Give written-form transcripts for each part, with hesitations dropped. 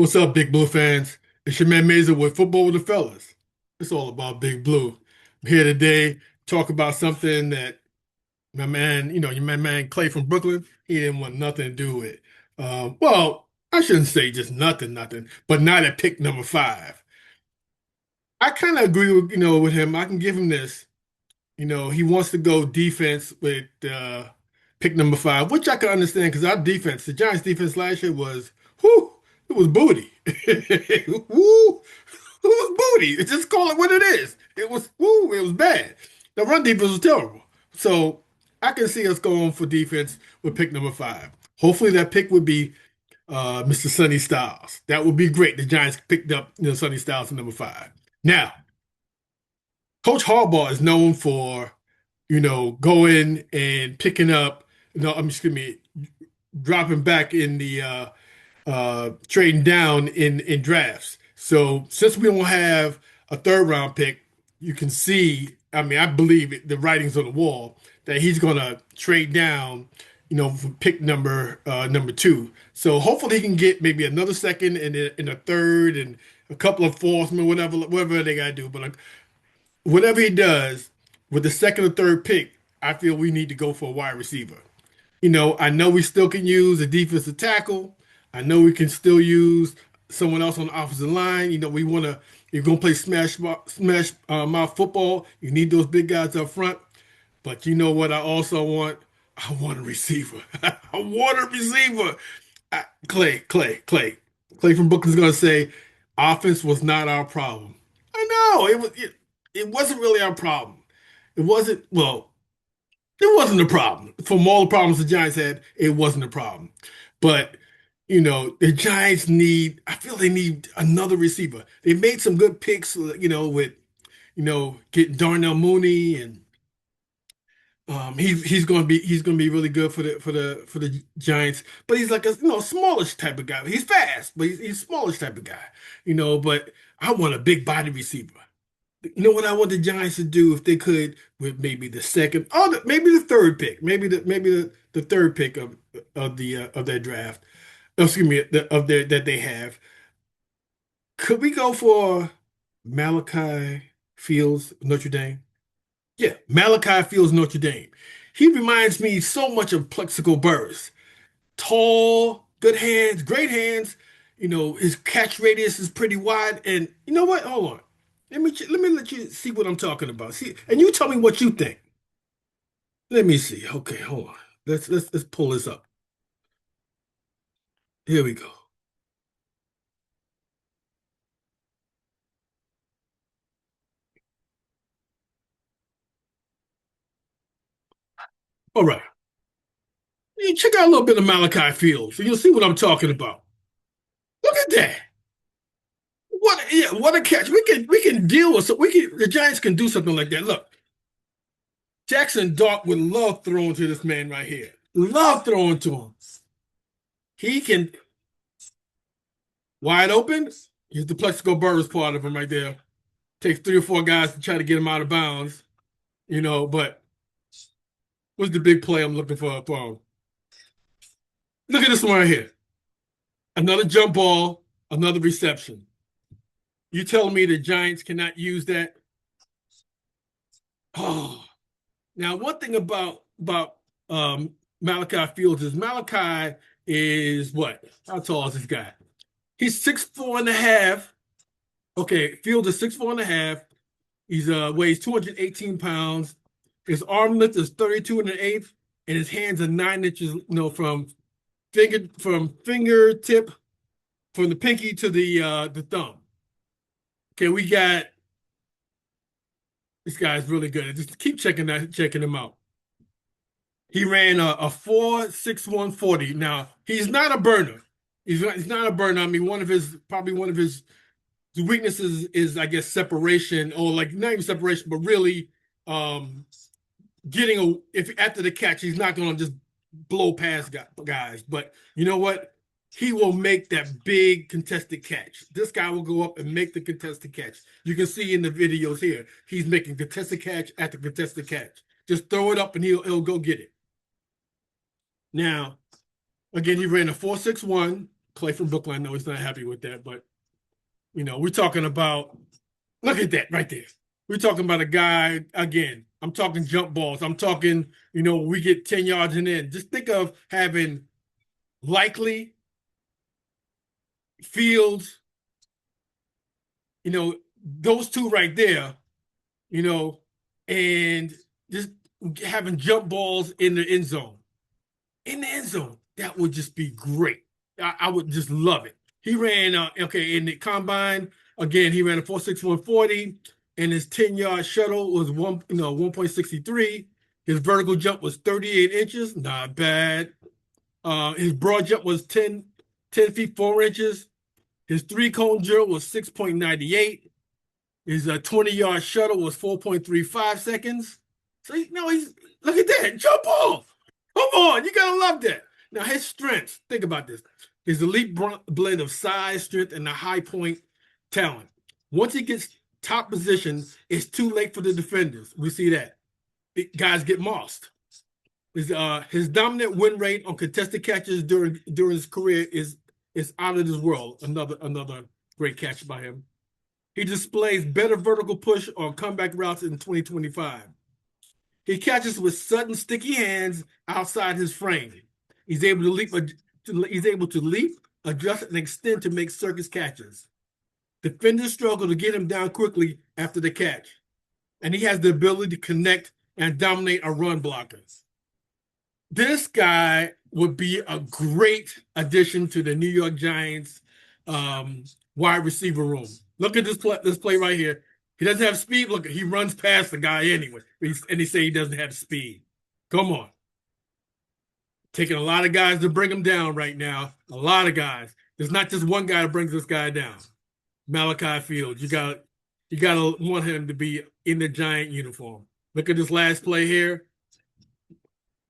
What's up, Big Blue fans? It's your man Mazer with Football with the Fellas. It's all about Big Blue. I'm here today to talk about something that my man, your man Clay from Brooklyn, he didn't want nothing to do with. Well, I shouldn't say just nothing, but not at pick number five. I kind of agree with, with him. I can give him this. He wants to go defense with pick number five, which I can understand because our defense, the Giants' defense last year was, whoo, it was booty. Woo, it was booty. Just call it what it is. It was, woo, it was bad. The run defense was terrible. So I can see us going for defense with pick number five. Hopefully that pick would be Mr. Sonny Styles. That would be great. The Giants picked up, Sonny Styles at number five. Now, Coach Harbaugh is known for, going and picking up, excuse me, dropping back in the trading down in drafts. So since we don't have a third round pick, you can see, I mean, I believe the writing's on the wall that he's gonna trade down, for pick number two. So hopefully he can get maybe another second and a third and a couple of fourths, whatever they gotta do. But like, whatever he does with the second or third pick, I feel we need to go for a wide receiver. I know we still can use a defensive tackle. I know we can still use someone else on the offensive line. You're gonna play smash mouth football. You need those big guys up front. But you know what? I also want. I want a receiver. I want a receiver. Clay from Brooklyn's gonna say, offense was not our problem. I know it wasn't really our problem. It wasn't. Well, it wasn't a problem. From all the problems the Giants had, it wasn't a problem. But, the Giants I feel they need another receiver. They made some good picks, with, getting Darnell Mooney and he's gonna be really good for the Giants. But he's like a smallish type of guy. He's fast, but he's smallish type of guy. But I want a big body receiver. You know what I want the Giants to do if they could with maybe the second, maybe the third pick, maybe the third pick of their draft. Excuse me, of their that they have. Could we go for Malachi Fields, Notre Dame? Yeah, Malachi Fields, Notre Dame. He reminds me so much of Plexico Burris. Tall, good hands, great hands. His catch radius is pretty wide. And you know what? Hold on. Let me let you see what I'm talking about. See, and you tell me what you think. Let me see. Okay, hold on. Let's pull this up. Here we go. All right. You check out a little bit of Malachi Fields, so you'll see what I'm talking about. Look at that. What a catch. We can deal with the Giants can do something like that. Look, Jackson Dart would love throwing to this man right here. Love throwing to him. He can wide open. Here's the Plexico Burris part of him right there. Takes three or four guys to try to get him out of bounds, but what's the big play I'm looking for him? Look at this one right here. Another jump ball, another reception. You telling me the Giants cannot use that? Oh, now one thing about Malachi Fields is Malachi is what? How tall is this guy? He's 6'4" and a half. Okay, Fields is 6'4" and a half. He's weighs 218 pounds. His arm length is 32 and an eighth, and his hands are 9 inches, from fingertip, from the pinky to the thumb. Okay, we got this guy's really good. Just keep checking him out. He ran a 4.61 40. Now, he's not a burner. He's not a burner. I mean, one of his weaknesses is, I guess, separation, or like not even separation, but really getting if after the catch, he's not going to just blow past guys. But you know what? He will make that big contested catch. This guy will go up and make the contested catch. You can see in the videos here, he's making contested catch after contested catch. Just throw it up and he'll go get it. Now, again, he ran a 4.61. Clay from Brooklyn, I know he's not happy with that, but we're talking about, look at that right there. We're talking about a guy, again, I'm talking jump balls. I'm talking, we get 10 yards and in. Just think of having Likely, Fields, those two right there, and just having jump balls in the end zone. In the end zone, that would just be great. I would just love it. He ran, in the combine, again, he ran a 4.6140, and his 10-yard shuttle was 1.63. His vertical jump was 38 inches, not bad. His broad jump was 10 feet 4 inches. His three-cone drill was 6.98. His 20-yard shuttle was 4.35 seconds. So, he's, look at that, jump off. Come on, you gotta love that. Now, his strengths, think about this. His elite blend of size, strength, and the high point talent. Once he gets top position, it's too late for the defenders. We see that. Guys get mossed. His dominant win rate on contested catches during his career is out of this world. Another great catch by him. He displays better vertical push on comeback routes in 2025. He catches with sudden, sticky hands outside his frame. He's able to leap, adjust, and extend to make circus catches. Defenders struggle to get him down quickly after the catch, and he has the ability to connect and dominate a run blocker. This guy would be a great addition to the New York Giants wide receiver room. Look at this play right here. He doesn't have speed. Look, he runs past the guy anyway. And they say he doesn't have speed. Come on. Taking a lot of guys to bring him down right now. A lot of guys. There's not just one guy that brings this guy down. Malachi Fields. You gotta want him to be in the Giant uniform. Look at this last play here.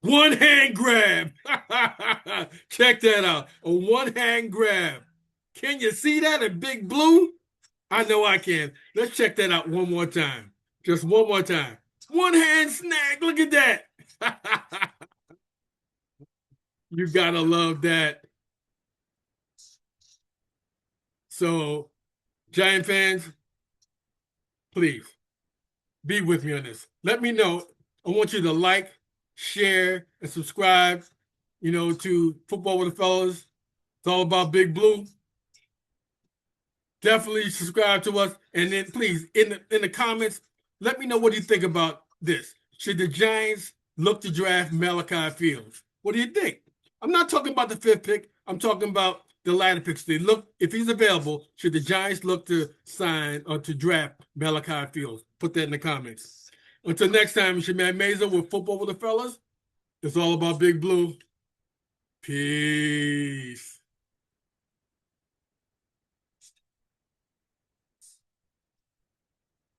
One hand grab. Check that out. A one hand grab. Can you see that in Big Blue? I know I can. Let's check that out one more time. Just one more time. One hand snag. Look at that. You gotta love that. So, Giant fans, please be with me on this. Let me know. I want you to like, share, and subscribe, to Football with the Fellas. It's all about Big Blue. Definitely subscribe to us. And then please, in the comments, let me know what you think about this. Should the Giants look to draft Malachi Fields? What do you think? I'm not talking about the 5th pick. I'm talking about the latter picks. If he's available, should the Giants look to sign or to draft Malachi Fields? Put that in the comments. Until next time, it's your man Meza with Football with the Fellas. It's all about Big Blue. Peace.